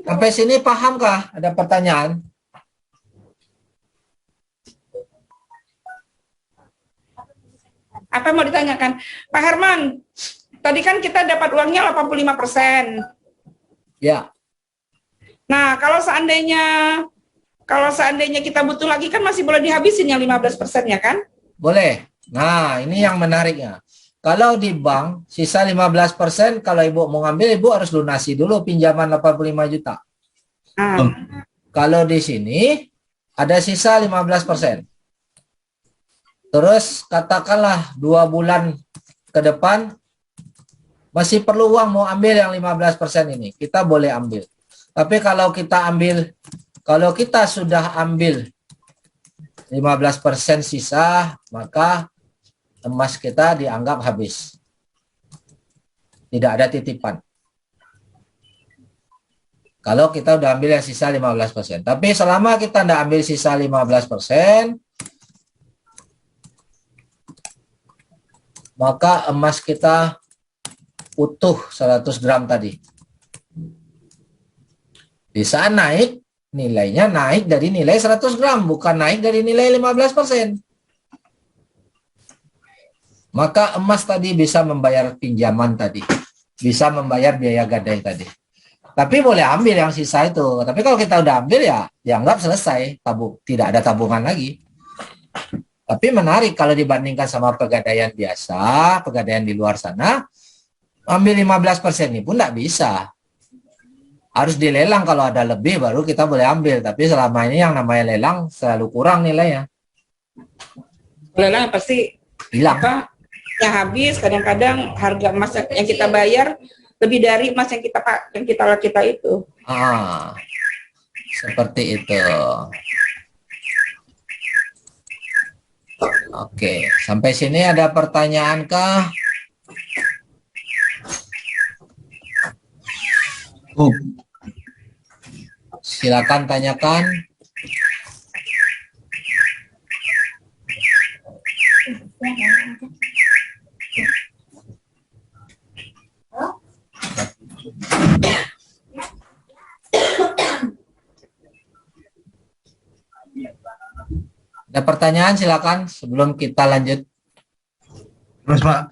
Sampai sini pahamkah? Ada pertanyaan? Apa yang mau ditanyakan? Pak Herman, tadi kan kita dapat uangnya 85%. Ya. Nah, kalau seandainya kita butuh lagi kan masih boleh dihabisin yang 15% ya kan? Boleh. Nah, ini yang menariknya. Kalau di bank, sisa 15%, kalau ibu mau ngambil, ibu harus lunasi dulu pinjaman 85 juta. Kalau di sini, ada sisa 15%. Terus katakanlah 2 bulan ke depan, masih perlu uang mau ambil yang 15% ini. Kita boleh ambil. Tapi kalau kita sudah ambil 15% sisa, maka emas kita dianggap habis. Tidak ada titipan. Kalau kita udah ambil yang sisa 15%. Tapi selama kita tidak ambil sisa 15%, maka emas kita utuh 100 gram tadi. Bisa naik, nilainya naik dari nilai 100 gram, bukan naik dari nilai 15%. Maka emas tadi bisa membayar pinjaman tadi. Bisa membayar biaya gadai tadi. Tapi boleh ambil yang sisa itu. Tapi kalau kita udah ambil ya dianggap selesai. Tidak ada tabungan lagi. Tapi menarik kalau dibandingkan sama pegadaian biasa, pegadaian di luar sana, ambil 15% ini pun tidak bisa. Harus dilelang, kalau ada lebih baru kita boleh ambil. Tapi selama ini yang namanya lelang selalu kurang nilainya. Lelang pasti hilang. Ya habis, kadang-kadang harga emas yang kita bayar lebih dari emas yang kita itu. Seperti itu. Oke, sampai sini ada pertanyaan kah? Silakan tanyakan. Ada pertanyaan silakan sebelum kita lanjut. Terus Pak.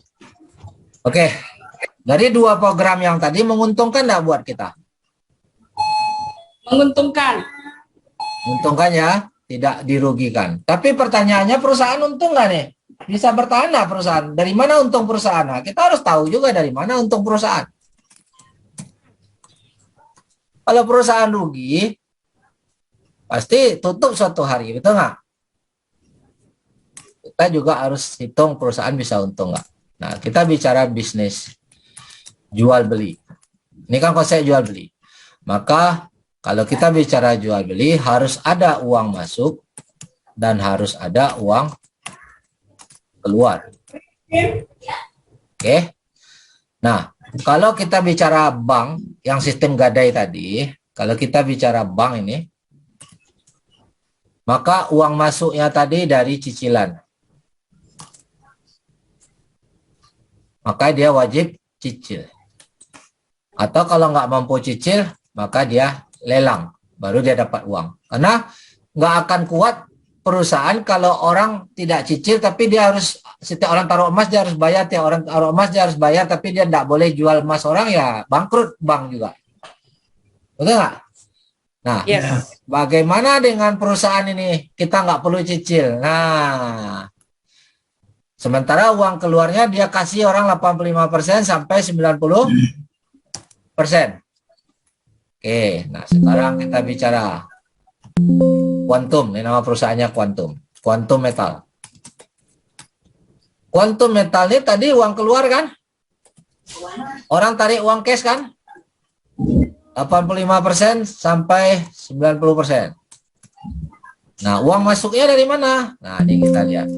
Oke, dari dua program yang tadi menguntungkan nggak buat kita? Menguntungkan. Menguntungkan ya, tidak dirugikan. Tapi pertanyaannya perusahaan untung nggak nih? Bisa bertahan nggak perusahaan? Dari mana untung perusahaan? Nah, kita harus tahu juga dari mana untung perusahaan. Kalau perusahaan rugi, pasti tutup suatu hari, betul nggak? Kita juga harus hitung perusahaan bisa untung nggak. Nah, kita bicara bisnis jual beli. Ini kan konsep jual beli. Maka kalau kita bicara jual beli harus ada uang masuk dan harus ada uang keluar. Oke. Nah, kalau kita bicara bank yang sistem gadai tadi, kalau kita bicara bank ini, maka uang masuknya tadi dari cicilan. Maka dia wajib cicil. Atau kalau nggak mampu cicil, maka dia lelang. Baru dia dapat uang. Karena nggak akan kuat perusahaan kalau orang tidak cicil, tapi dia harus, setiap orang taruh emas dia harus bayar, tiap orang taruh emas dia harus bayar, tapi dia tidak boleh jual emas orang, ya bangkrut bank juga. Betul nggak? Nah, Yes. bagaimana dengan perusahaan ini? Kita nggak perlu cicil. Nah, sementara uang keluarnya dia kasih orang 85% sampai 90%. Oke, nah sekarang kita bicara Quantum. Ini nama perusahaannya Quantum. Quantum Metal. Quantum Metal ini tadi uang keluar kan? Orang tarik uang cash kan? 85% sampai 90%. Nah, uang masuknya dari mana? Nah, ini kita lihat.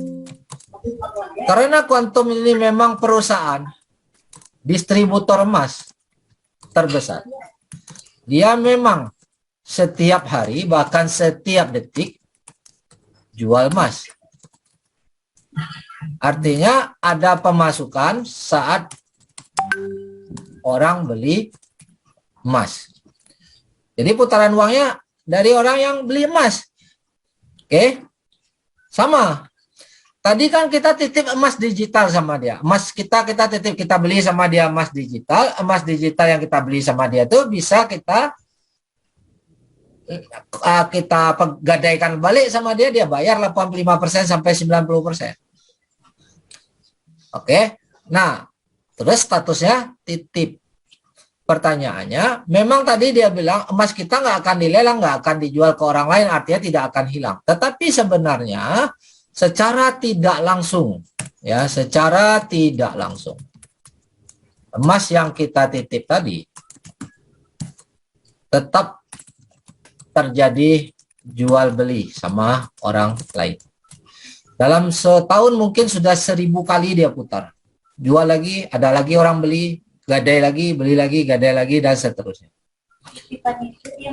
Karena Quantum ini memang perusahaan distributor emas terbesar. Dia memang setiap hari bahkan setiap detik jual emas. Artinya ada pemasukan saat orang beli emas. Jadi putaran uangnya dari orang yang beli emas. Oke. Sama. Tadi kan kita titip emas digital sama dia. Emas kita titip, kita beli sama dia emas digital. Emas digital yang kita beli sama dia itu bisa kita gadaikan balik sama dia, dia bayar 85% sampai 90%. Oke. Nah, terus statusnya titip. Pertanyaannya, memang tadi dia bilang emas kita nggak akan dilelang, nggak akan dijual ke orang lain, artinya tidak akan hilang. Tetapi sebenarnya secara tidak langsung, ya, secara tidak langsung, emas yang kita titip tadi tetap terjadi jual beli sama orang lain. Dalam setahun mungkin sudah 1000 kali dia putar. Jual lagi, ada lagi orang beli, gadai lagi, beli lagi, gadai lagi, dan seterusnya.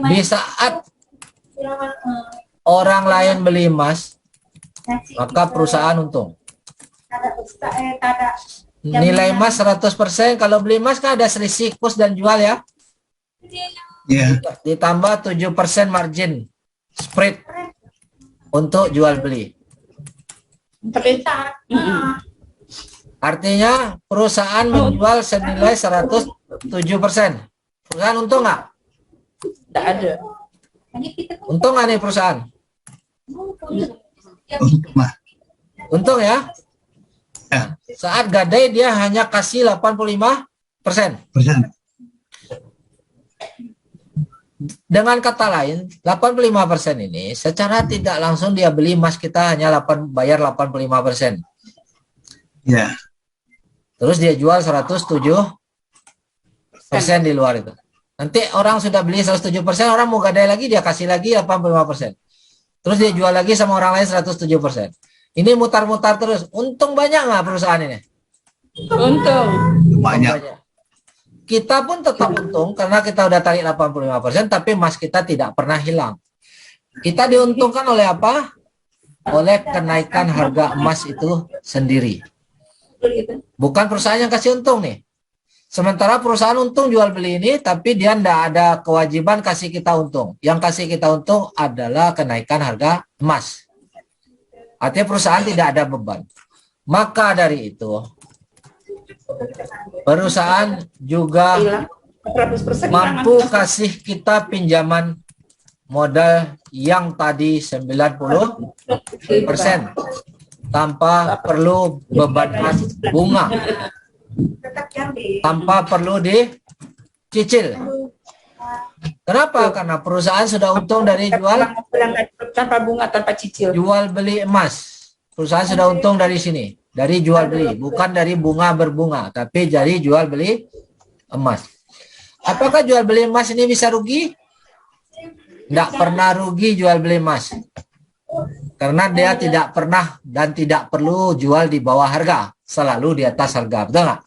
Di saat orang lain beli emas, maka perusahaan untung. Nilai emas 100%, kalau beli emas kan ada selisih kurs dan jual ya. Ya. Ditambah 7% margin spread untuk jual beli. Artinya perusahaan menjual senilai 107%. Perusahaan untung nggak? Tidak ada. Untung nggak nih perusahaan? Untuk mah. Untung ya? Ya. Saat gadai dia hanya kasih 85%. Persen. Dengan kata lain, 85% ini secara tidak langsung dia beli emas kita hanya bayar 85%. Ya. Terus dia jual 107% di luar itu. Nanti orang sudah beli 107%, orang mau gadai lagi, dia kasih lagi 85%. Terus dia jual lagi sama orang lain 107%. Ini mutar-mutar terus. Untung banyak nggak perusahaan ini? Untung. Banyak. Kita pun tetap untung karena kita udah tarik 85%, tapi emas kita tidak pernah hilang. Kita diuntungkan oleh apa? Oleh kenaikan harga emas itu sendiri. Bukan perusahaan yang kasih untung nih. Sementara perusahaan untung jual beli ini, tapi dia tidak ada kewajiban kasih kita untung. Yang kasih kita untung adalah kenaikan harga emas. Artinya perusahaan tidak ada beban. Maka dari itu, perusahaan juga Hilang 100% mampu kasih kita pinjaman modal yang tadi 90% tanpa perlu bebankan bunga, tanpa perlu dicicil. Kenapa? Karena perusahaan sudah untung dari tanpa bunga, tanpa cicil. jual beli emas. Perusahaan sudah untung dari sini, dari jual beli, bukan dari bunga berbunga, tapi dari jual beli emas. Apakah jual beli emas ini bisa rugi? Tidak pernah rugi jual beli emas. Karena dia tidak pernah dan tidak perlu jual di bawah harga, selalu di atas harga, betul nggak?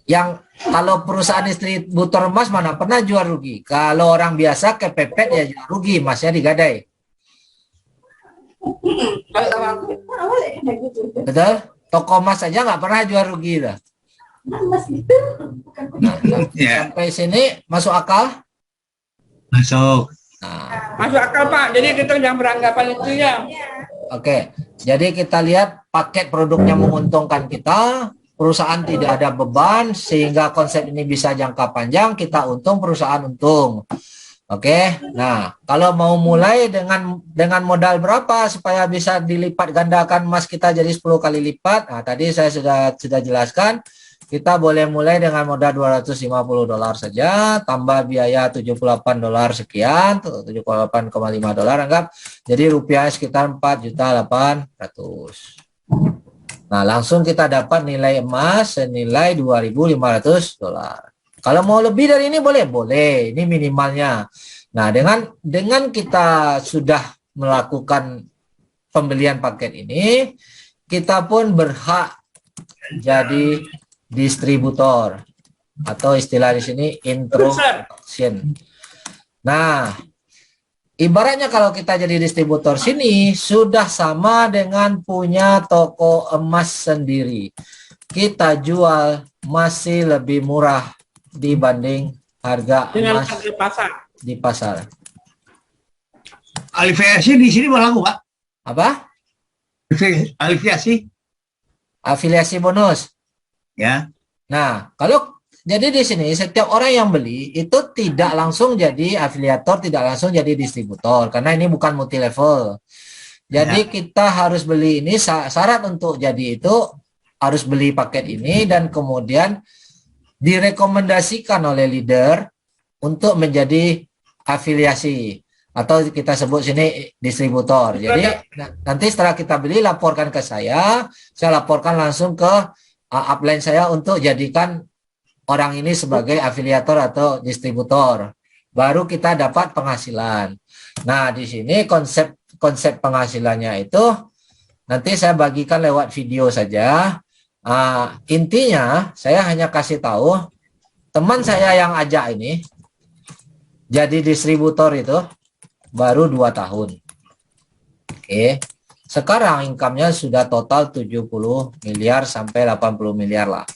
Yang kalau perusahaan distributor emas mana pernah jual rugi. Kalau orang biasa kepepet ya jual rugi, emasnya digadai. Betul? Toko emas saja nggak pernah jual rugi dah. Nah, sampai sini masuk akal? Masuk. Nah, Masuk akal Pak, jadi kita jangan beranggapan itu ya. oke. Jadi kita lihat paket produknya menguntungkan kita, perusahaan tidak ada beban, sehingga konsep ini bisa jangka panjang, kita untung, perusahaan untung. Oke, nah kalau mau mulai dengan modal berapa supaya bisa dilipat gandakan emas kita jadi 10 kali lipat? Nah tadi saya sudah jelaskan, kita boleh mulai dengan modal $250 saja, tambah biaya $78 sekian, $78,5 anggap, jadi rupiah sekitar 4.800.000. Nah langsung kita dapat nilai emas senilai $2.500. Kalau mau lebih dari ini boleh, ini minimalnya. Nah, dengan kita sudah melakukan pembelian paket ini, kita pun berhak jadi distributor atau istilah di sini introduction. Nah, ibaratnya kalau kita jadi distributor sini sudah sama dengan punya toko emas sendiri. Kita jual masih lebih murah dibanding harga Dengan emas harga pasar. di pasar. Aliviasi di sini berlaku, Pak. Apa? Aliviasi, Afiliasi bonus. ya. Nah, kalau jadi di sini setiap orang yang beli itu tidak langsung jadi afiliator, tidak langsung jadi distributor karena ini bukan multi level. Jadi kita harus beli ini, syarat untuk jadi itu harus beli paket ini dan kemudian direkomendasikan oleh leader untuk menjadi afiliasi atau kita sebut sini distributor. Jadi nanti setelah kita beli laporkan ke saya laporkan langsung ke upline saya untuk jadikan orang ini sebagai afiliator atau distributor. Baru kita dapat penghasilan. Nah, di sini konsep penghasilannya itu nanti saya bagikan lewat video saja. Intinya saya hanya kasih tahu teman saya yang ajak ini jadi distributor itu baru 2 tahun. Oke. Sekarang income-nya sudah total 70 miliar sampai 80 miliar lah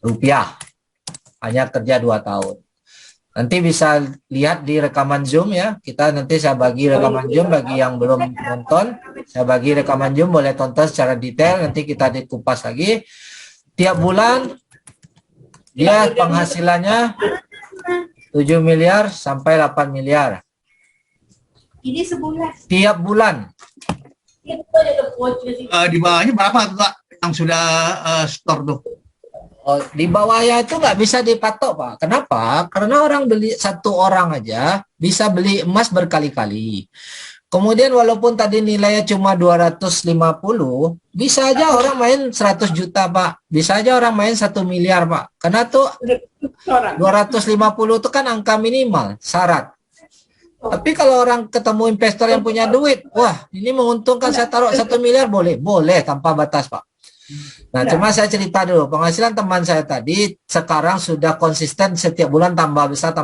rupiah. Hanya kerja 2 tahun. Nanti bisa lihat di rekaman Zoom ya. Nanti saya bagi rekaman Zoom bagi yang belum nonton. Saya bagi rekaman Zoom, boleh tonton secara detail. Nanti kita dikupas lagi. Tiap bulan dia penghasilannya 7 miliar sampai 8 miliar. Ini sebulan. Tiap bulan. Di bawahnya berapa tuh, Pak, yang sudah store tuh? Oh, di bawahnya itu nggak bisa dipatok, Pak. Kenapa? Karena orang beli, satu orang aja bisa beli emas berkali-kali. Kemudian walaupun tadi nilainya cuma 250, bisa aja orang main 100 juta, Pak. Bisa aja orang main 1 miliar, Pak. Karena tuh 250 itu kan angka minimal, syarat. Tapi kalau orang ketemu investor yang punya duit, wah ini menguntungkan, saya taruh 1 miliar, boleh tanpa batas, Pak. Nah, cuma saya cerita dulu, penghasilan teman saya tadi sekarang sudah konsisten setiap bulan tambah besar 7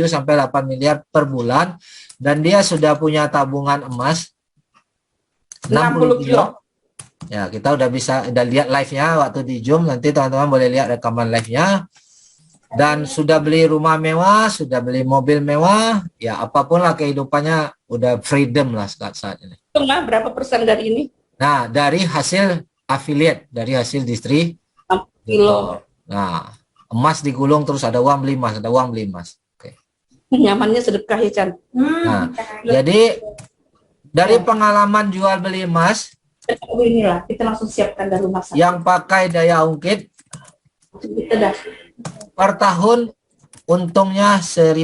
sampai 8 miliar per bulan, dan dia sudah punya tabungan emas 60 kilo. Ya, kita udah lihat live-nya waktu di Zoom, nanti teman-teman boleh lihat rekaman live-nya. Dan sudah beli rumah mewah, sudah beli mobil mewah, ya apapun lah kehidupannya udah freedom lah saat ini. Tengah berapa persen dari ini? Nah, dari hasil affiliate, dari hasil distri. Kilo. Nah, emas digulung terus ada uang beli emas, ada uang beli emas. Oke. Nyamannya sedekah ya, Chan. Nah, jadi dari pengalaman jual beli emas Inilah, kita langsung siapkan dari rumah sakit. yang pakai daya ungkit Kita dah. per tahun untungnya 1000%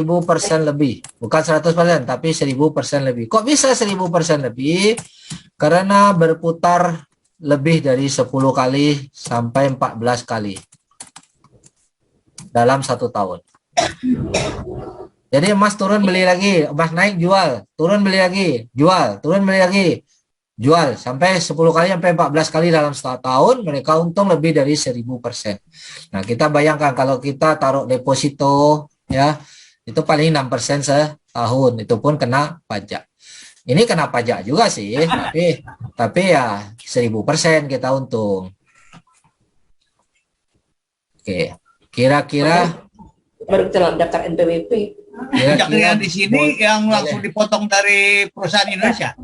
lebih, bukan 100%, tapi 1000% lebih. Kok bisa 1000% lebih? Karena berputar lebih dari 10 kali sampai 14 kali dalam 1 tahun. Jadi emas turun beli lagi, emas naik jual, turun beli lagi, jual, turun beli lagi, jual, sampai 10 kali sampai 14 kali dalam 1 tahun, mereka untung lebih dari 1000%. Nah, kita bayangkan kalau kita taruh deposito ya, itu paling 6% setahun, itu pun kena pajak. Ini kena pajak juga sih, tapi ya 1000% kita untung. Oke, kira-kira Baru kita daftar NPWP. Pajaknya di sini yang langsung dipotong dari perusahaan Indonesia.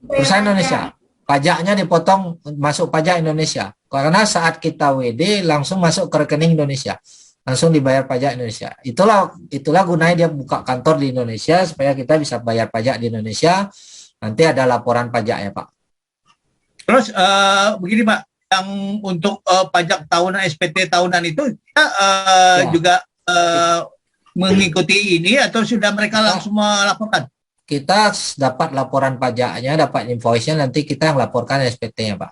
perusahaan Indonesia, pajaknya dipotong masuk pajak Indonesia. Karena saat kita WD langsung masuk ke rekening Indonesia, langsung dibayar pajak Indonesia. Itulah gunanya dia buka kantor di Indonesia supaya kita bisa bayar pajak di Indonesia. Nanti ada laporan pajaknya, Pak. Terus begini Pak, yang untuk pajak tahunan SPT tahunan itu kita juga mengikuti ini atau sudah mereka langsung melaporkan? Kita dapat laporan pajaknya, dapat invoice-nya, nanti kita yang laporkan SPT-nya, Pak.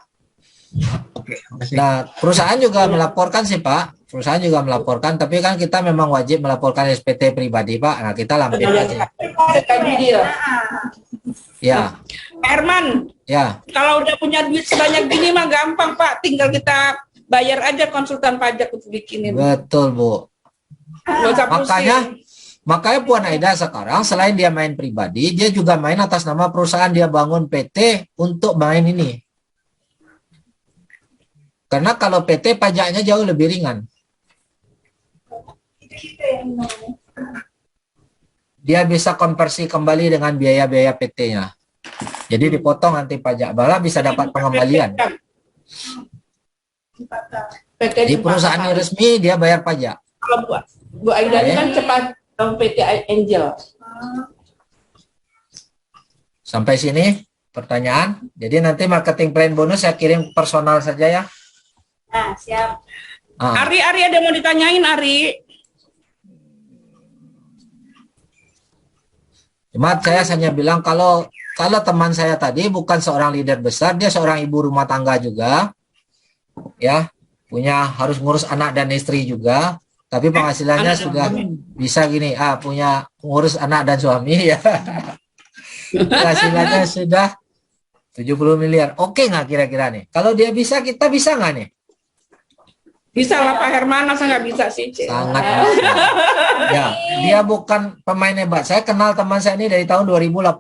Oke. Nah, perusahaan juga melaporkan sih, Pak. Perusahaan juga melaporkan, tapi kan kita memang wajib melaporkan SPT pribadi, Pak. Nah, kita lampir aja. Ya. Pak Herman, Ya. kalau udah punya duit sebanyak gini mah gampang, Pak. Tinggal kita bayar aja konsultan pajak untuk bikinin. Betul, Bu. Nggak usah pusing. Makanya Puan Aida sekarang selain dia main pribadi, dia juga main atas nama perusahaan, dia bangun PT untuk main ini. Karena kalau PT pajaknya jauh lebih ringan. Dia bisa konversi kembali dengan biaya-biaya PT-nya. Jadi dipotong nanti pajak, malah bisa dapat pengembalian. Di perusahaan yang resmi dia bayar pajak. Kalau Bu Aida ini kan cepat PT Angel. Sampai sini pertanyaan. Jadi nanti marketing plan bonus saya kirim personal saja ya. Nah, siap. Ah. Ari ada mau ditanyain, Ari? Cuma saya hanya bilang kalau teman saya tadi bukan seorang leader besar, dia seorang ibu rumah tangga juga, ya, harus ngurus anak dan istri juga, tapi penghasilannya sudah bisa gini, punya ngurus anak dan suami ya, penghasilannya sudah 70 miliar, oke nggak kira-kira nih? Kalau dia bisa, kita bisa nggak nih? Bisa lah Pak Herman, masa nggak bisa sih? Sangat bisa. Ya, dia bukan pemain hebat. Saya kenal teman saya ini dari tahun 2018.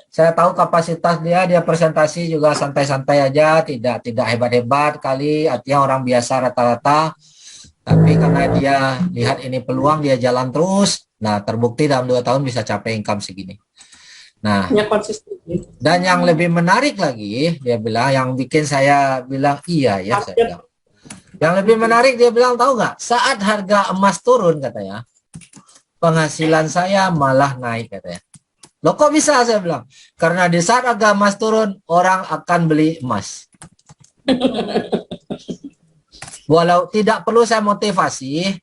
Saya tahu kapasitas dia presentasi juga santai-santai aja, tidak hebat-hebat kali, artinya orang biasa rata-rata. Tapi karena dia lihat ini peluang, dia jalan terus. Nah, terbukti dalam 2 tahun bisa capai income segini. Nah, dan yang lebih menarik lagi, dia bilang, yang bikin saya bilang iya ya, saya bilang. Yang lebih menarik dia bilang, tahu nggak, saat harga emas turun katanya, penghasilan saya malah naik katanya. Loh kok bisa, saya bilang, karena di saat harga emas turun orang akan beli emas. Walau tidak perlu saya motivasi,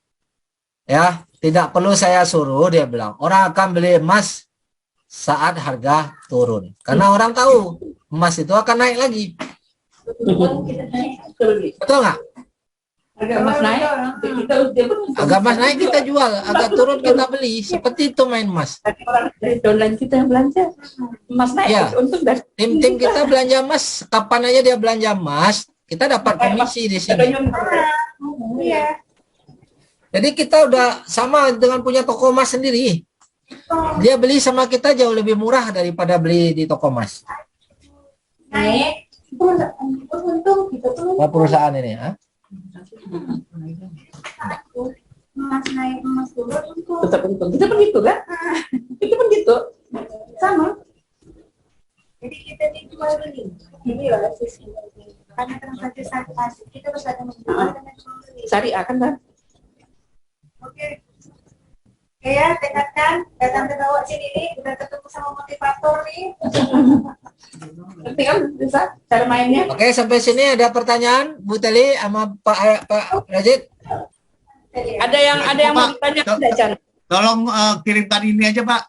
ya, tidak perlu saya suruh, dia bilang orang akan beli emas saat harga turun, karena orang tahu emas itu akan naik lagi. Betul nggak? Harga emas naik, agak emas naik kita jual, agak turun kita beli, seperti itu main emas. Dari downline kita yang belanja emas naik, ya. Untung dari Tim kita belanja emas, kapan aja dia belanja emas, kita dapat komisi di sini. Jadi kita udah sama dengan punya toko emas sendiri. Dia beli sama kita jauh lebih murah daripada beli di toko emas. Naik, untung gitu tuh. Perusahaan ini, ha? Emas naik, emas turun untung. tetap untung. Kita pun gitu kan? Kita pun gitu. Sama. Ini loh sistem. Karena transaksi kita harus ada menjual dan membeli. Syariah kan kan? Oke. Oke ya, tekadkan datang ke bawah sini nih, udah ketemu sama motivator nih. Ngerti kan bisa cara mainnya? Oke, sampai sini ada pertanyaan Bu Teli sama Pak Rajid? Ada yang mau ditanya tidak, Chan? Tolong kirimkan ini aja Pak,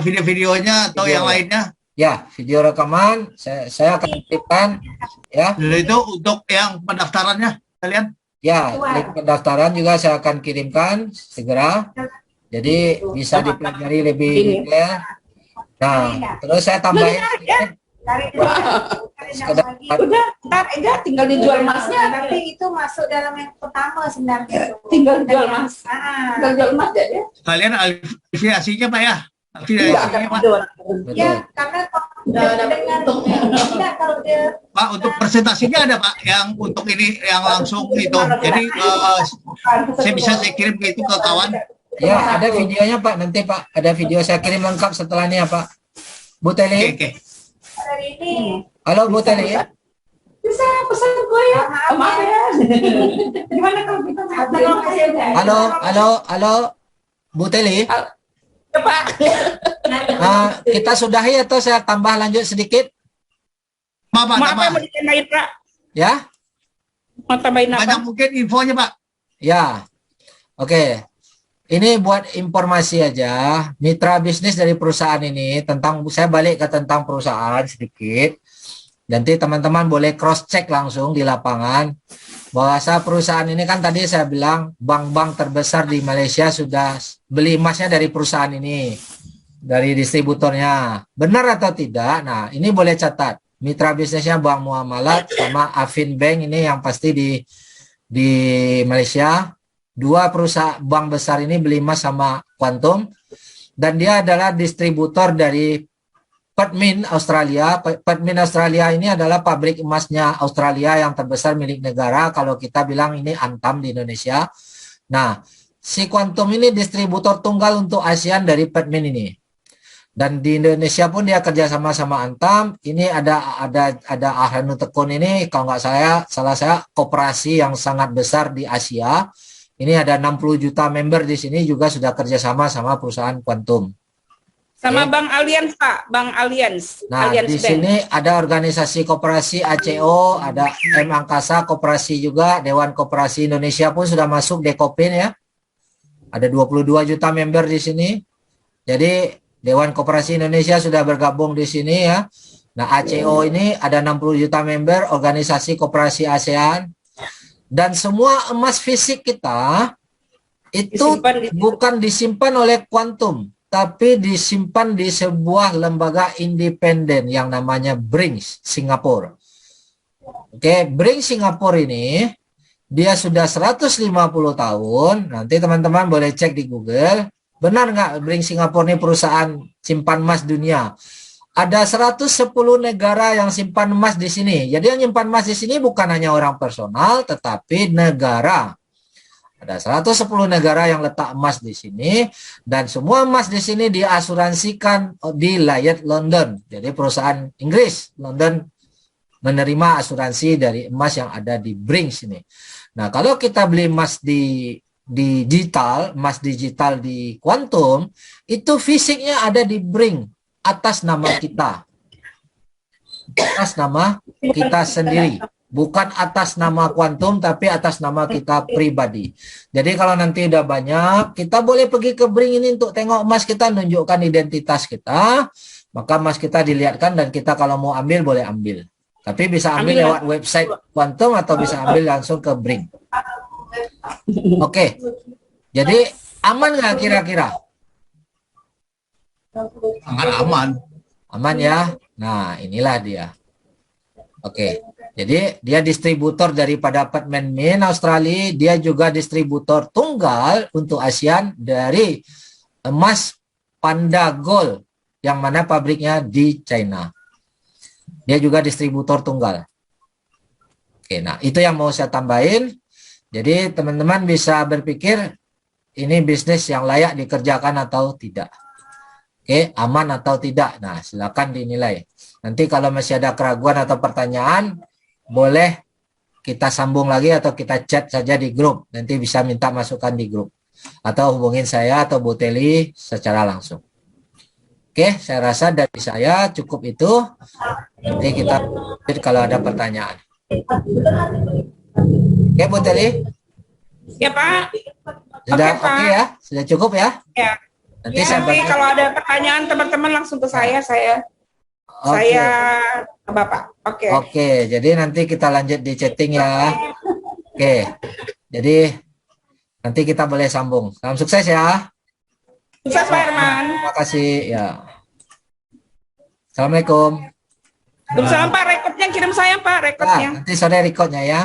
video-videonya atau yang lainnya. Ya, video rekaman saya akan kirimkan ya. Itu untuk yang pendaftarannya kalian. Ya, link pendaftaran juga saya akan kirimkan segera. Jadi bisa dipelajari lebih detail. Nah, terus saya tambahin sedikit. Udah, enggak tinggal dijual emasnya. Tapi itu masuk dalam yang pertama sebenarnya. Tinggal jual emas. Tinggal jual emas aja. Kalian afiliasinya Pak ya? Tidak akan Afiliasinya Pak. ada. Betul. Ya, karena dengan tidak kalau dia Pak, untuk presentasinya ada Pak yang untuk ini yang langsung itu. Jadi saya kirim ke itu ke kawan. Ya, ada videonya Pak. Nanti Pak, ada video saya kirim lengkap setelah ini ya Pak. Bu Oke, Teli. oke. hari ini Halo Bu Teli. Bisa pesan gue ya. Maaf ya. Gimana kalau kita Halo Bu Teli. Coba. Kita sudahi atau saya tambah lanjut sedikit? Pak, Maaf tambah. mau ditambahin, Pak. Ya? Mau tambahin apa? Banyak mungkin infonya Pak. Ya. Oke. Ini buat informasi aja, mitra bisnis dari perusahaan ini tentang, saya balik ke tentang perusahaan sedikit. Nanti teman-teman boleh cross check langsung di lapangan. Bahwasa perusahaan ini kan tadi saya bilang bank-bank terbesar di Malaysia sudah beli emasnya dari perusahaan ini, dari distributornya. Benar atau tidak? Nah, ini boleh catat. Mitra bisnisnya Bank Muamalat sama Afin Bank ini yang pasti di Malaysia. Dua perusahaan bank besar ini beli emas sama Quantum, dan dia adalah distributor dari Pertmin Australia. Pertmin Australia ini adalah pabrik emasnya Australia yang terbesar milik negara. Kalau kita bilang ini Antam di Indonesia. Nah, si Quantum ini distributor tunggal untuk ASEAN dari Pertmin ini. Dan di Indonesia pun dia kerjasama sama Antam. Ini ada Ahanu Tekun ini, kalau nggak salah saya koperasi yang sangat besar di Asia. Ini ada 60 juta member di sini juga sudah kerjasama sama perusahaan Quantum. Sama Bank Allianz, Pak. Bank Allianz. Nah, Allianz di Bank. sini ada organisasi koperasi ACO, ada M Angkasa Koperasi juga, Dewan Koperasi Indonesia pun sudah masuk Dekopin ya. Ada 22 juta member di sini. Jadi Dewan Koperasi Indonesia sudah bergabung di sini ya. Nah, ACO ini ada 60 juta member, organisasi koperasi ASEAN. Dan semua emas fisik kita itu bukan disimpan oleh Quantum, tapi disimpan di sebuah lembaga independen yang namanya Brinks Singapura. Oke, Brinks Singapura ini dia sudah 150 tahun. Nanti teman-teman boleh cek di Google. Benar nggak Brinks Singapura ini perusahaan simpan emas dunia? Ada 110 negara yang simpan emas di sini. Jadi yang simpan emas di sini bukan hanya orang personal, tetapi negara. Ada 110 negara yang letak emas di sini, dan semua emas di sini diasuransikan di Lloyd's London. Jadi perusahaan Inggris, London, menerima asuransi dari emas yang ada di Brinks ini. Nah, kalau kita beli emas di digital, emas digital di Quantum, itu fisiknya ada di Brinks. Atas nama kita, atas nama kita sendiri, bukan atas nama Quantum, tapi atas nama kita pribadi. Jadi kalau nanti udah banyak, kita boleh pergi ke Bring ini untuk tengok emas kita, nunjukkan identitas kita, maka emas kita dilihatkan, dan kita kalau mau ambil boleh ambil. Tapi bisa ambil lewat website Quantum atau bisa ambil langsung ke Bring. Oke, jadi aman nggak kira-kira? Sangat aman. Aman ya. Nah, inilah dia. Oke. Jadi dia distributor daripada Pertmin Australia, dia juga distributor tunggal untuk ASEAN dari emas Panda Gold yang mana pabriknya di China. Dia juga distributor tunggal. Oke, nah itu yang mau saya tambahin. Jadi teman-teman bisa berpikir ini bisnis yang layak dikerjakan atau tidak. Oke, aman atau tidak? Nah, silakan dinilai. Nanti kalau masih ada keraguan atau pertanyaan, boleh kita sambung lagi atau kita chat saja di grup. Nanti bisa minta masukan di grup. Atau hubungin saya atau Bu Teli secara langsung. Oke, saya rasa dari saya cukup itu. Nanti kita kalau ada pertanyaan. Oke, Bu Teli? Ya Pak. Sudah Oke, Pak. oke ya? Sudah cukup ya? Ya. Nanti Ya, saya nanti bantu. kalau ada pertanyaan teman-teman langsung ke saya Oke. ke Bapak. Oke. Oke, jadi nanti kita lanjut di chatting ya. Oke, jadi nanti kita boleh sambung. Salam sukses ya. Sukses Pak Herman. Terima kasih ya. Assalamualaikum. Waalaikumsalam Pak, rekodnya kirim saya Pak, Nah, rekodnya. nanti sore recordnya ya.